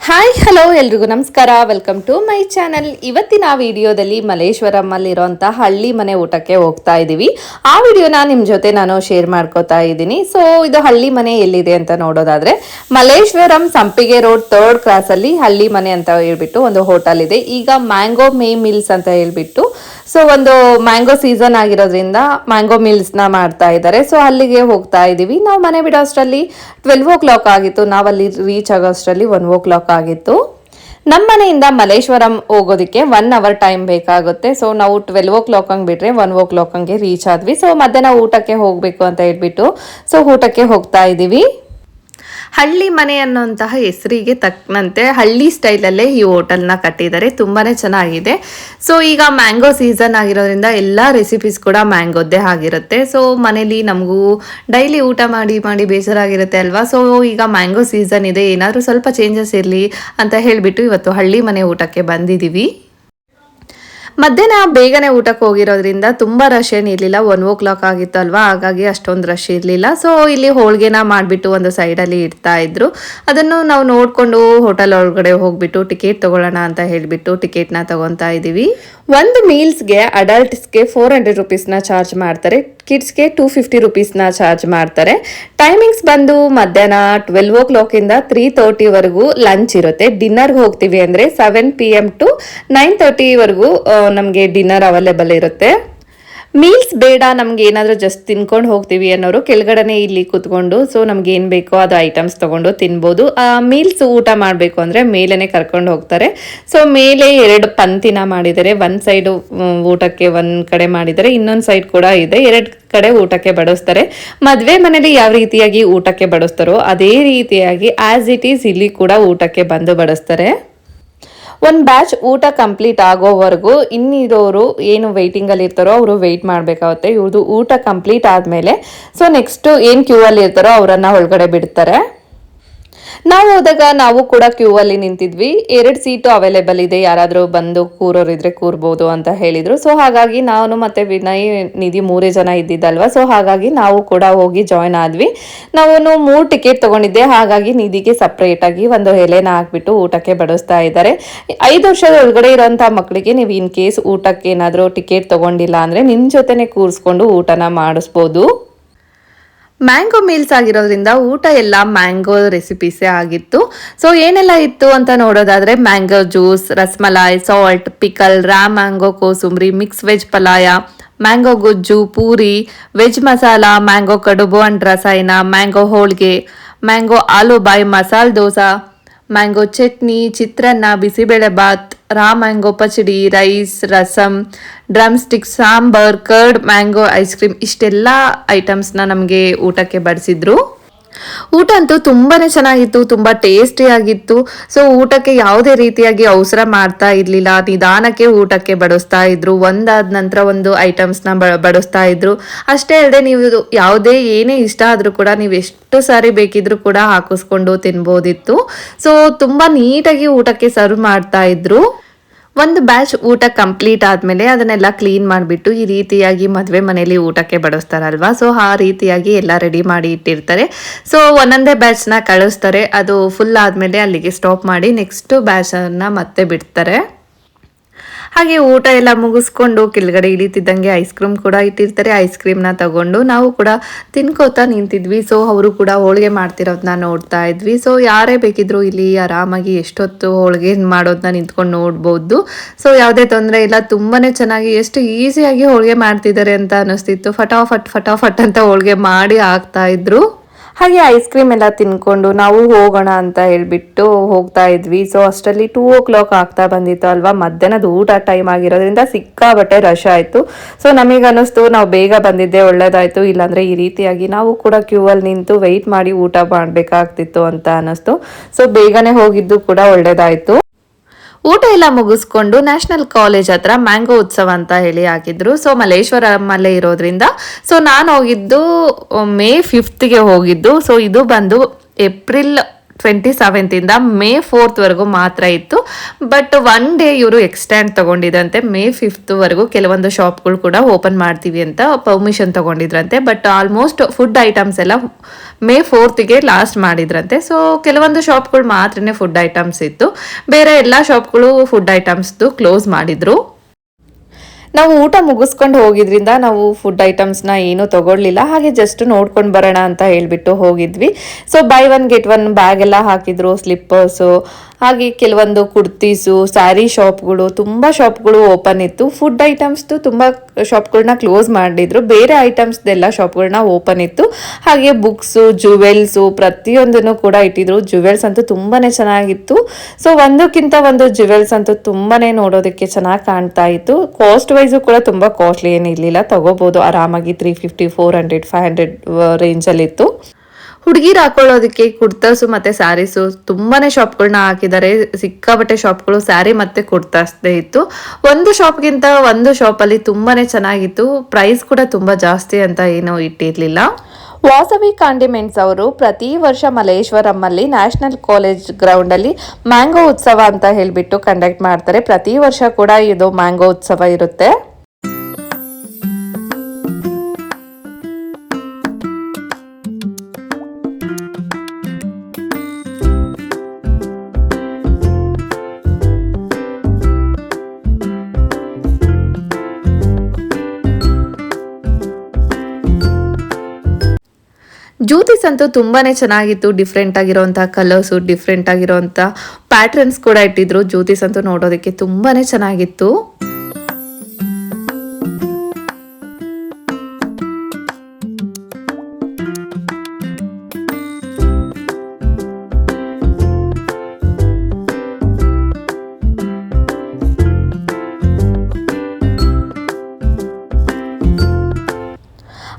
Hi hello ಎಲ್ರಿಗೂ ನಮಸ್ಕಾರ. Welcome to my channel. ಇವತ್ತಿನ ವಿಡಿಯೋದಲ್ಲಿ ಮಲ್ಲೇಶ್ವರಮಲ್ಲಿರುವಂಥ ಹಳ್ಳಿ ಮನೆ ಊಟಕ್ಕೆ ಹೋಗ್ತಾ ಇದ್ದೀವಿ. ಆ ವಿಡಿಯೋನ ನಿಮ್ಮ ಜೊತೆ ನಾನು ಶೇರ್ ಮಾಡ್ಕೋತಾ ಇದ್ದೀನಿ. ಸೊ ಇದು ಹಳ್ಳಿ ಮನೆ ಎಲ್ಲಿದೆ ಅಂತ ನೋಡೋದಾದ್ರೆ ಮಲ್ಲೇಶ್ವರಂ ಸಂಪಿಗೆ ರೋಡ್ 3rd ಕ್ರಾಸಲ್ಲಿ ಹಳ್ಳಿ ಮನೆ ಅಂತ ಹೇಳ್ಬಿಟ್ಟು ಒಂದು ಹೋಟೆಲ್ ಇದೆ. ಈಗ ಮ್ಯಾಂಗೋ ಮೇ ಮಿಲ್ಸ್ ಅಂತ ಹೇಳ್ಬಿಟ್ಟು ಸೊ ಒಂದು ಮ್ಯಾಂಗೋ ಸೀಸನ್ ಆಗಿರೋದ್ರಿಂದ ಮ್ಯಾಂಗೋ ಮಿಲ್ಸ್ನ ಮಾಡ್ತಾ ಇದ್ದಾರೆ. ಸೊ ಅಲ್ಲಿಗೆ ಹೋಗ್ತಾ ಇದ್ದೀವಿ. ನಾವು ಮನೆ ಬಿಡೋ ಅಷ್ಟರಲ್ಲಿ 12 ಆಗಿತ್ತು. ನಾವಲ್ಲಿ ರೀಚ್ ಆಗೋ ಅಷ್ಟರಲ್ಲಿ 1 ಆಗಿತ್ತು. ನಮ್ಮ ಮನೆಯಿಂದ ಮಲ್ಲೇಶ್ವರಂ ಹೋಗೋದಕ್ಕೆ 1 ಅವರ್ ಟೈಮ್ ಬೇಕಾಗುತ್ತೆ. ಸೊ ನಾವು 12 ಹಂಗೆ ಬಿಟ್ರೆ 1 ಹಂಗೆ ರೀಚ್ ಆದ್ವಿ. ಸೊ ಮಧ್ಯಾಹ್ನ ಊಟಕ್ಕೆ ಹೋಗಬೇಕು ಅಂತ ಹೇಳ್ಬಿಟ್ಟು ಸೊ ಊಟಕ್ಕೆ ಹೋಗ್ತಾ ಇದ್ದೀವಿ. ಹಳ್ಳಿ ಮನೆ ಅನ್ನೋಂತಹ ಹೆಸರಿಗೆ ತಕ್ಕಂತೆ ಹಳ್ಳಿ ಸ್ಟೈಲಲ್ಲೇ ಈ ಹೋಟೆಲ್ನ ಕಟ್ಟಿದ್ದಾರೆ. ತುಂಬಾ ಚೆನ್ನಾಗಿದೆ. ಸೊ ಈಗ ಮ್ಯಾಂಗೋ ಸೀಸನ್ ಆಗಿರೋದ್ರಿಂದ ಎಲ್ಲ ರೆಸಿಪೀಸ್ ಕೂಡ ಮ್ಯಾಂಗೋದ್ದೇ ಆಗಿರುತ್ತೆ. ಸೊ ಮನೇಲಿ ನಮಗೂ ಡೈಲಿ ಊಟ ಮಾಡಿ ಮಾಡಿ ಬೇಜಾರಾಗಿರುತ್ತೆ ಅಲ್ವಾ. ಸೊ ಈಗ ಮ್ಯಾಂಗೋ ಸೀಸನ್ ಇದೆ, ಏನಾದರೂ ಸ್ವಲ್ಪ ಚೇಂಜಸ್ ಇರಲಿ ಅಂತ ಹೇಳಿಬಿಟ್ಟು ಇವತ್ತು ಹಳ್ಳಿ ಮನೆ ಊಟಕ್ಕೆ ಬಂದಿದ್ದೀವಿ. ಮಧ್ಯಾಹ್ನ ಬೇಗನೆ ಊಟಕ್ಕೆ ಹೋಗಿರೋದ್ರಿಂದ ತುಂಬ ರಶ್ ಏನಿರಲಿಲ್ಲ. 1 ಆಗಿತ್ತು ಅಲ್ವಾ, ಹಾಗಾಗಿ ಅಷ್ಟೊಂದು ರಶ್ ಇರಲಿಲ್ಲ. ಸೊ ಇಲ್ಲಿ ಹೋಳಿಗೆನ ಮಾಡಿಬಿಟ್ಟು ಒಂದು ಸೈಡಲ್ಲಿ ಇಡ್ತಾ ಇದ್ರು. ಅದನ್ನು ನಾವು ನೋಡಿಕೊಂಡು ಹೋಟೆಲ್ ಒಳಗಡೆ ಹೋಗ್ಬಿಟ್ಟು ಟಿಕೆಟ್ ತೊಗೊಳ್ಳೋಣ ಅಂತ ಹೇಳಿಬಿಟ್ಟು ಟಿಕೆಟ್ನ ತೊಗೊತಾ ಇದ್ದೀವಿ. ಒಂದು ಮೀಲ್ಸ್ಗೆ ಅಡಲ್ಟ್ಸ್ಗೆ 400 ರುಪೀಸ್ನ ಚಾರ್ಜ್ ಮಾಡ್ತಾರೆ, ಕಿಡ್ಸ್ಗೆ 250 ರುಪೀಸ್ನ ಚಾರ್ಜ್ ಮಾಡ್ತಾರೆ. ಟೈಮಿಂಗ್ಸ್ ಬಂದು ಮಧ್ಯಾಹ್ನ 12 ಇಂದ 3:30ವರೆಗೂ ಲಂಚ್ ಇರುತ್ತೆ. ಡಿನ್ನರ್ಗೆ ಹೋಗ್ತೀವಿ ಅಂದರೆ 7 PM to 9:30ವರೆಗೂ ನಮಗೆ ಡಿನ್ನರ್ ಅವೈಲೇಬಲ್ ಇರುತ್ತೆ. ಮೀಲ್ಸ್ ಬೇಡ, ನಮ್ಗೆ ಏನಾದರೂ ಜಸ್ಟ್ ತಿನ್ಕೊಂಡು ಹೋಗ್ತೀವಿ ಅನ್ನೋರು ಕೆಳಗಡೆನೆ ಇಲ್ಲಿ ಕೂತ್ಕೊಂಡು ಸೊ ನಮ್ಗೆ ಏನು ಬೇಕೋ ಅದು ಐಟಮ್ಸ್ ತೊಗೊಂಡು ತಿನ್ಬೋದು. ಮೀಲ್ಸ್ ಊಟ ಮಾಡಬೇಕು ಅಂದರೆ ಮೇಲೇ ಕರ್ಕೊಂಡು ಹೋಗ್ತಾರೆ. ಸೊ ಮೇಲೆ 2 ಪಂಕ್ತಿನ ಮಾಡಿದ್ದಾರೆ. ಒಂದು ಸೈಡು ಊಟಕ್ಕೆ ಒಂದು ಕಡೆ ಮಾಡಿದ್ದಾರೆ, ಇನ್ನೊಂದು ಸೈಡ್ ಕೂಡ ಇದೆ. 2 ಕಡೆ ಊಟಕ್ಕೆ ಬಡಿಸ್ತಾರೆ. ಮದುವೆ ಮನೇಲಿ ಯಾವ ರೀತಿಯಾಗಿ ಊಟಕ್ಕೆ ಬಡಿಸ್ತಾರೋ ಅದೇ ರೀತಿಯಾಗಿ ಆಸ್ ಇಟ್ ಈಸ್ ಇಲ್ಲಿ ಕೂಡ ಊಟಕ್ಕೆ ಬಂದು ಬಡಿಸ್ತಾರೆ. ಒಂದು ಬ್ಯಾಚ್ ಊಟ ಕಂಪ್ಲೀಟ್ ಆಗೋವರೆಗೂ ಇನ್ನಿರೋರು ಏನು ವೆಯ್ಟಿಂಗಲ್ಲಿ ಇರ್ತಾರೋ ಅವರು ವೆಯ್ಟ್ ಮಾಡಬೇಕಾಗುತ್ತೆ. ಇವ್ರದ್ದು ಊಟ ಕಂಪ್ಲೀಟ್ ಆದಮೇಲೆ ಸೊ ನೆಕ್ಸ್ಟ್ ಏನು ಕ್ಯೂ ಅಲ್ಲಿ ಇರ್ತಾರೋ ಅವರನ್ನು ಒಳಗಡೆ ಬಿಡ್ತಾರೆ. ನಾವು ಹೋದಾಗ ನಾವು ಕೂಡ ಕ್ಯೂ ಅಲ್ಲಿ ನಿಂತಿದ್ವಿ. 2 ಸೀಟು ಅವೈಲೇಬಲ್ ಇದೆ, ಯಾರಾದರೂ ಬಂದು ಕೂರೋರಿದ್ರೆ ಕೂರ್ಬೋದು ಅಂತ ಹೇಳಿದ್ರು. ಸೊ ಹಾಗಾಗಿ ನಾನು ಮತ್ತೆ ವಿನಯ್, ನಿಧಿ 3 ಜನ ಇದ್ದಿದ್ದಲ್ವಾ. ಸೊ ಹಾಗಾಗಿ ನಾವು ಕೂಡ ಹೋಗಿ ಜಾಯ್ನ್ ಆದ್ವಿ. ನಾವು 3 ಟಿಕೆಟ್ ತಗೊಂಡಿದ್ದೆ, ಹಾಗಾಗಿ ನಿಧಿಗೆ ಸಪ್ರೇಟಾಗಿ ಒಂದು ಎಲೆನ ಹಾಕ್ಬಿಟ್ಟು ಊಟಕ್ಕೆ ಬಡಿಸ್ತಾ ಇದ್ದಾರೆ. 5 ವರ್ಷದ ಒಳಗಡೆ ಇರೋಂಥ ಮಕ್ಕಳಿಗೆ ನೀವು ಇನ್ ಕೇಸ್ ಊಟಕ್ಕೆ ಏನಾದರೂ ಟಿಕೆಟ್ ತಗೊಂಡಿಲ್ಲ ಅಂದರೆ ನಿಮ್ಮ ಜೊತೆನೆ ಕೂರಿಸ್ಕೊಂಡು ಊಟನ ಮಾಡಿಸ್ಬೋದು. ಮ್ಯಾಂಗೋ ಮೀಲ್ಸ್ ಆಗಿರೋದ್ರಿಂದ ಊಟ ಎಲ್ಲ ಮ್ಯಾಂಗೋ ರೆಸಿಪೀಸೇ ಆಗಿತ್ತು. ಸೊ ಏನೆಲ್ಲ ಇತ್ತು ಅಂತ ನೋಡೋದಾದರೆ mango juice, rasmalai, salt, pickle, mango ಕೋಸುಂಬರಿ, ಮಿಕ್ಸ್ ವೆಜ್ ಪಲಾಯ, ಮ್ಯಾಂಗೋ ಗುಜ್ಜು, ಪೂರಿ, ವೆಜ್ ಮಸಾಲ, ಮ್ಯಾಂಗೋ ಕಡುಬು ಅಂಡ್ ರಸಾಯನ, ಮ್ಯಾಂಗೋ ಹೋಳಿಗೆ, ಮ್ಯಾಂಗೋ ಆಲೂ ಬಾಯ್ ಮಸಾಲ ದೋಸಾ, ಮ್ಯಾಂಗೋ ಚಟ್ನಿ, ಚಿತ್ರಾನ್ನ, bisibele bath, mango pachadi, rice, rasam, drumstick, sambar, curd, mango ice cream, ಇಷ್ಟೆಲ್ಲ ಐಟಮ್ಸ್ನ ನಮಗೆ ಊಟಕ್ಕೆ ಬಡಿಸಿದ್ರು. ಊಟ ಅಂತೂ ತುಂಬಾ ಚೆನ್ನಾಗಿತ್ತು, ತುಂಬ ಟೇಸ್ಟಿಯಾಗಿತ್ತು. ಸೊ ಊಟಕ್ಕೆ ಯಾವುದೇ ರೀತಿಯಾಗಿ ಅವಸರ ಮಾಡ್ತಾ ಇರಲಿಲ್ಲ, ನಿಧಾನಕ್ಕೆ ಊಟಕ್ಕೆ ಬಡಿಸ್ತಾ ಇದ್ರು. ಒಂದಾದ ನಂತರ ಒಂದು ಐಟಮ್ಸ್ನ ಬಡಿಸ್ತಾ ಇದ್ರು. ಅಷ್ಟೇ ಅಲ್ಲದೆ ನೀವು ಯಾವುದೇ ಏನೇ ಇಷ್ಟ ಆದರೂ ಕೂಡ ನೀವು ಎಷ್ಟು ಸಾರಿ ಬೇಕಿದ್ರೂ ಕೂಡ ಹಾಕಿಸ್ಕೊಂಡು ತಿನ್ಬೋದಿತ್ತು. ಸೊ ತುಂಬ ನೀಟಾಗಿ ಊಟಕ್ಕೆ ಸರ್ವ್ ಮಾಡ್ತಾ ಇದ್ರು. ಒಂದು ಬ್ಯಾಚ್ ಊಟ ಕಂಪ್ಲೀಟ್ ಆದಮೇಲೆ ಅದನ್ನೆಲ್ಲ ಕ್ಲೀನ್ ಮಾಡಿಬಿಟ್ಟು ಈ ರೀತಿಯಾಗಿ ಮದುವೆ ಮನೇಲಿ ಊಟಕ್ಕೆ ಬಡಿಸ್ತಾರಲ್ವಾ. ಸೊ ಆ ರೀತಿಯಾಗಿ ಎಲ್ಲ ರೆಡಿ ಮಾಡಿ ಇಟ್ಟಿರ್ತಾರೆ. ಸೊ ಒಂದೊಂದೇ ಬ್ಯಾಚ್ನ ಕಳಿಸ್ತಾರೆ. ಅದು ಫುಲ್ ಆದಮೇಲೆ ಅಲ್ಲಿಗೆ ಸ್ಟಾಪ್ ಮಾಡಿ ನೆಕ್ಸ್ಟ್ ಬ್ಯಾಚನ್ನು ಮತ್ತೆ ಬಿಡ್ತಾರೆ. ಹಾಗೆ ಊಟ ಎಲ್ಲ ಮುಗಿಸ್ಕೊಂಡು ಕೆಳಗಡೆ ಇಳಿತಿದ್ದಂಗೆ ಐಸ್ ಕ್ರೀಮ್ ಕೂಡ ಇಟ್ಟಿರ್ತಾರೆ. ಐಸ್ ಕ್ರೀಮ್ನ ತಗೊಂಡು ನಾವು ಕೂಡ ತಿನ್ಕೋತಾ ನಿಂತಿದ್ವಿ. ಸೊ ಅವರು ಕೂಡ ಹೋಳಿಗೆ ಮಾಡ್ತಿರೋದನ್ನ ನೋಡ್ತಾ ಇದ್ವಿ. ಸೊ ಯಾರೇ ಬೇಕಿದ್ರು ಇಲ್ಲಿ ಆರಾಮಾಗಿ ಎಷ್ಟೊತ್ತು ಹೋಳಿಗೆ ಮಾಡೋದನ್ನ ನಿಂತ್ಕೊಂಡು ನೋಡ್ಬೋದು. ಸೊ ಯಾವುದೇ ತೊಂದರೆ ಇಲ್ಲ, ತುಂಬಾ ಚೆನ್ನಾಗಿ ಎಷ್ಟು ಈಸಿಯಾಗಿ ಹೋಳಿಗೆ ಮಾಡ್ತಿದ್ದಾರೆ ಅಂತ ಅನ್ನಿಸ್ತಿತ್ತು. ಫಟಾಫಟ್ ಅಂತ ಹೋಳಿಗೆ ಮಾಡಿ ಹಾಕ್ತಾ ಇದ್ರು. ಹಾಗೆ ಐಸ್ ಕ್ರೀಮ್ ಎಲ್ಲ ತಿನ್ಕೊಂಡು ನಾವು ಹೋಗೋಣ ಅಂತ ಹೇಳ್ಬಿಟ್ಟು ಹೋಗ್ತಾ ಇದ್ವಿ. ಸೊ ಅಷ್ಟರಲ್ಲಿ 2 ಆಗ್ತಾ ಬಂದಿತ್ತು ಅಲ್ವಾ. ಮಧ್ಯಾಹ್ನದ ಊಟ ಟೈಮ್ ಆಗಿರೋದ್ರಿಂದ ಸಿಕ್ಕಾಬಟ್ಟೆ ರಶ್ ಆಯಿತು. ಸೊ ನಮಗೆ ಅನ್ನಿಸ್ತು ನಾವು ಬೇಗ ಬಂದಿದ್ದೆ ಒಳ್ಳೇದಾಯಿತು, ಇಲ್ಲಾಂದರೆ ಈ ರೀತಿಯಾಗಿ ನಾವು ಕೂಡ ಕ್ಯೂ ಅಲ್ಲಿ ನಿಂತು ವೆಯ್ಟ್ ಮಾಡಿ ಊಟ ಮಾಡಬೇಕಾಗ್ತಿತ್ತು ಅಂತ ಅನ್ನಿಸ್ತು. ಸೊ ಬೇಗನೆ ಹೋಗಿದ್ದು ಕೂಡ ಒಳ್ಳೇದಾಯಿತು. ಊಟ ಎಲ್ಲ ಮುಗಿಸ್ಕೊಂಡು ನ್ಯಾಷನಲ್ ಕಾಲೇಜ್ ಹತ್ರ ಮ್ಯಾಂಗೋ ಉತ್ಸವ ಅಂತ ಹೇಳಿ ಹಾಕಿದ್ರು. ಸೊ ಮಲ್ಲೇಶ್ವರಮಲ್ಲೇ ಇರೋದ್ರಿಂದ ಸೊ ನಾನು ಹೋಗಿದ್ದು May 5ಗೆ ಹೋಗಿದ್ದು. ಸೊ ಇದು ಬಂದು ಏಪ್ರಿಲ್ 27th ಮೇ 4th ವರೆಗೂ ಮಾತ್ರ ಇತ್ತು. ಬಟ್ ಒನ್ ಡೇ ಇವರು ಎಕ್ಸ್ಟ್ಯಾಂಡ್ ತಗೊಂಡಿದ್ರಂತೆ, ಮೇ 5th ವರೆಗೂ ಕೆಲವೊಂದು ಶಾಪ್ಗಳು ಕೂಡ ಓಪನ್ ಮಾಡ್ತೀವಿ ಅಂತ ಪರ್ಮಿಷನ್ ತಗೊಂಡಿದ್ರಂತೆ. ಬಟ್ ಆಲ್ಮೋಸ್ಟ್ ಫುಡ್ ಐಟಮ್ಸ್ ಎಲ್ಲ ಮೇ 4th ಲಾಸ್ಟ್ ಮಾಡಿದ್ರಂತೆ. ಸೊ ಕೆಲವೊಂದು ಶಾಪ್ಗಳು ಮಾತ್ರನೇ ಫುಡ್ ಐಟಮ್ಸ್ ಇತ್ತು, ಬೇರೆ ಎಲ್ಲ ಶಾಪ್ಗಳು ಫುಡ್ ಐಟಮ್ಸ್ದು ಕ್ಲೋಸ್ ಮಾಡಿದ್ರು. ನಾವು ಊಟ ಮುಗಿಸ್ಕೊಂಡು ಹೋಗಿದ್ರಿಂದ ನಾವು ಫುಡ್ ಐಟಮ್ಸ್ನ ಏನೂ ತಗೊಳ್ಳಿಲ್ಲ, ಹಾಗೆ ಜಸ್ಟ್ ನೋಡ್ಕೊಂಡು ಬರೋಣ ಅಂತ ಹೇಳಿಬಿಟ್ಟು ಹೋಗಿದ್ವಿ. ಸೊ ಬೈ 1 get 1 ಬ್ಯಾಗ್ ಎಲ್ಲ ಹಾಕಿದ್ರು, ಸ್ಲಿಪ್ಪರ್ಸು, ಹಾಗೆ ಕೆಲವೊಂದು ಕುರ್ತೀಸು, ಸ್ಯಾರಿ ಶಾಪ್ಗಳು, ತುಂಬ ಶಾಪ್ಗಳು ಓಪನ್ ಇತ್ತು. ಫುಡ್ ಐಟಮ್ಸ್ದು ತುಂಬ ಶಾಪ್ಗಳನ್ನ ಕ್ಲೋಸ್ ಮಾಡಿದ್ರು, ಬೇರೆ ಐಟಮ್ಸ್ದೆಲ್ಲ ಶಾಪ್ಗಳನ್ನ ಓಪನ್ ಇತ್ತು. ಹಾಗೆ ಬುಕ್ಸು, ಜುವೆಲ್ಸು ಪ್ರತಿಯೊಂದನ್ನು ಕೂಡ ಇಟ್ಟಿದ್ರು. ಜುವೆಲ್ಸ್ ಅಂತೂ ತುಂಬಾ ಚೆನ್ನಾಗಿತ್ತು. ಸೊ ಒಂದಕ್ಕಿಂತ ಒಂದು ಜುವೆಲ್ಸ್ ಅಂತೂ ತುಂಬಾ ನೋಡೋದಕ್ಕೆ ಚೆನ್ನಾಗಿ ಕಾಣ್ತಾ ಇತ್ತು. ಕಾಸ್ಟ್ ವೈಸು ಕೂಡ ತುಂಬ ಕಾಸ್ಟ್ಲಿ ಏನಿರಲಿಲ್ಲ, ತಗೋಬೋದು ಆರಾಮಾಗಿ. 350, 400, 500 ರೇಂಜಲ್ಲಿತ್ತು. ಹುಡುಗಿರು ಹಾಕೊಳ್ಳೋದಕ್ಕೆ ಕುರ್ತಾಸು ಮತ್ತು ಸ್ಯಾರೀಸು ತುಂಬಾ ಶಾಪ್ಗಳನ್ನ ಹಾಕಿದ್ದಾರೆ. ಸಿಕ್ಕಾಬಟ್ಟೆ ಶಾಪ್ಗಳು ಸ್ಯಾರಿ ಮತ್ತು ಕುರ್ತಾಸ್ದೇ ಇತ್ತು. ಒಂದು ಶಾಪ್ಗಿಂತ ಒಂದು ಶಾಪಲ್ಲಿ ತುಂಬಾ ಚೆನ್ನಾಗಿತ್ತು. ಪ್ರೈಸ್ ಕೂಡ ತುಂಬ ಜಾಸ್ತಿ ಅಂತ ಏನೂ ಇಟ್ಟಿರಲಿಲ್ಲ. ವಾಸವಿ ಕಾಂಡಿಮೆಂಟ್ಸ್ ಅವರು ಪ್ರತಿ ವರ್ಷ ಮಲ್ಲೇಶ್ವರಮಲ್ಲಿ ನ್ಯಾಷನಲ್ ಕಾಲೇಜ್ ಗ್ರೌಂಡಲ್ಲಿ ಮ್ಯಾಂಗೋ ಉತ್ಸವ ಅಂತ ಹೇಳಿಬಿಟ್ಟು ಕಂಡಕ್ಟ್ ಮಾಡ್ತಾರೆ. ಪ್ರತಿ ವರ್ಷ ಕೂಡ ಇದು ಮ್ಯಾಂಗೋ ಉತ್ಸವ ಇರುತ್ತೆ. ಜ್ಯೂತೀಸ್ ಅಂತೂ ತುಂಬಾ ಚೆನ್ನಾಗಿತ್ತು. ಡಿಫ್ರೆಂಟ್ ಆಗಿರೋಂಥ ಕಲರ್ಸು, ಡಿಫ್ರೆಂಟ್ ಆಗಿರೋಂಥ ಪ್ಯಾಟ್ರನ್ಸ್ ಕೂಡ ಇಟ್ಟಿದ್ರು. ಜ್ಯೂತೀಸ್ ಅಂತೂ ನೋಡೋದಕ್ಕೆ ತುಂಬಾ ಚೆನ್ನಾಗಿತ್ತು.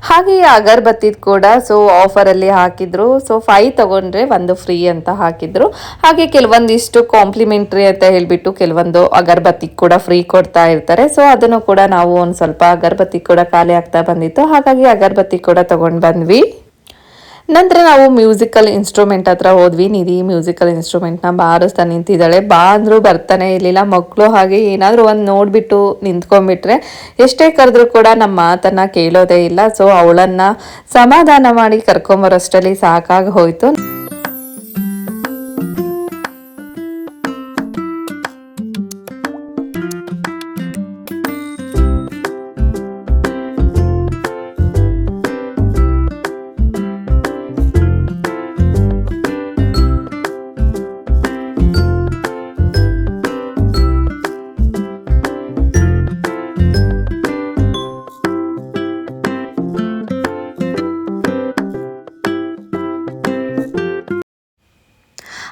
ಹಾಗೆ ಅಗರಬತ್ತಿ ಕೂಡ ಸೊ ಆಫರಲ್ಲಿ ಹಾಕಿದ್ರು. ಸೊ 5 ತಗೊಂಡ್ರೆ 1 ಫ್ರೀ ಅಂತ ಹಾಕಿದ್ರು. ಹಾಗೆ ಕೆಲವೊಂದಿಷ್ಟು ಕಾಂಪ್ಲಿಮೆಂಟ್ರಿ ಅಂತ ಹೇಳಿಬಿಟ್ಟು ಕೆಲವೊಂದು ಅಗರಬತ್ತಿ ಕೂಡ ಫ್ರೀ ಕೊಡ್ತಾ ಇರ್ತಾರೆ. ಸೊ ಅದನ್ನು ಕೂಡ ನಾವು ಒಂದು ಸ್ವಲ್ಪ ಅಗರಬತ್ತಿ ಕೂಡ ಖಾಲಿ ಆಗ್ತಾ ಬಂದಿತ್ತು, ಹಾಗಾಗಿ ಅಗರಬತ್ತಿ ಕೂಡ ತಗೊಂಡು ಬಂದ್ವಿ. ನಂತರ ನಾವು ಮ್ಯೂಸಿಕಲ್ ಇನ್ಸ್ಟ್ರೂಮೆಂಟ್ ಹತ್ರ ಹೋದ್ವಿ. ನಿಧಿ ಮ್ಯೂಸಿಕಲ್ ಇನ್ಸ್ಟ್ರೂಮೆಂಟ್ನ ಬಾರಿಸ್ತಾ ನಿಂತಿದ್ದಾಳೆ. ಬಾ ಅಂದರೂ ಬರ್ತಾನೆ ಇರಲಿಲ್ಲ. ಮಕ್ಕಳು ಹಾಗೆ ಏನಾದರೂ ಒಂದು ನೋಡಿಬಿಟ್ಟು ನಿಂತ್ಕೊಂಡ್ಬಿಟ್ರೆ ಎಷ್ಟೇ ಕರೆದ್ರೂ ಕೂಡ ನಮ್ಮ ಮಾತನ್ನು ಕೇಳೋದೇ ಇಲ್ಲ. ಸೊ ಅವಳನ್ನು ಸಮಾಧಾನ ಮಾಡಿ ಕರ್ಕೊಂಬರೋಷ್ಟರಲ್ಲಿ ಸಾಕಾಗಿ ಹೋಯಿತು.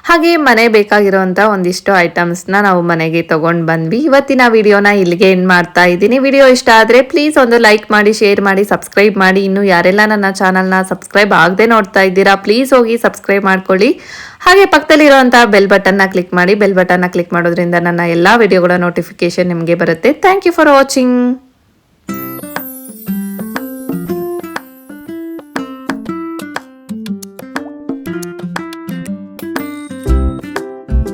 ಹಾಗೆ ಮನೆ ಬೇಕಾಗಿರೋಂಥ ಒಂದಿಷ್ಟು ಐಟಮ್ಸ್ನ ನಾವು ಮನೆಗೆ ತೊಗೊಂಡು ಬಂದ್ವಿ. ಇವತ್ತಿನ ವಿಡಿಯೋನ ಇಲ್ಲಿಗೆ ಎಂಡ್ ಮಾಡ್ತಾ ಇದ್ದೀನಿ. ವಿಡಿಯೋ ಇಷ್ಟ ಆದರೆ ಪ್ಲೀಸ್ ಒಂದು ಲೈಕ್ ಮಾಡಿ, ಶೇರ್ ಮಾಡಿ, ಸಬ್ಸ್ಕ್ರೈಬ್ ಮಾಡಿ. ಇನ್ನು ಯಾರೆಲ್ಲ ನನ್ನ ಚಾನಲ್ನ ಸಬ್ಸ್ಕ್ರೈಬ್ ಆಗದೆ ನೋಡ್ತಾ ಇದ್ದೀರಾ ಪ್ಲೀಸ್ ಹೋಗಿ ಸಬ್ಸ್ಕ್ರೈಬ್ ಮಾಡ್ಕೊಳ್ಳಿ. ಹಾಗೆ ಪಕ್ಕದಲ್ಲಿರುವಂಥ ಬೆಲ್ ಬಟನ್ನ ಕ್ಲಿಕ್ ಮಾಡಿ. ಬೆಲ್ ಬಟನ್ನ ಕ್ಲಿಕ್ ಮಾಡೋದ್ರಿಂದ ನನ್ನ ಎಲ್ಲ ವಿಡಿಯೋಗಳ ನೋಟಿಫಿಕೇಶನ್ ನಿಮಗೆ ಬರುತ್ತೆ. Thank you for watching.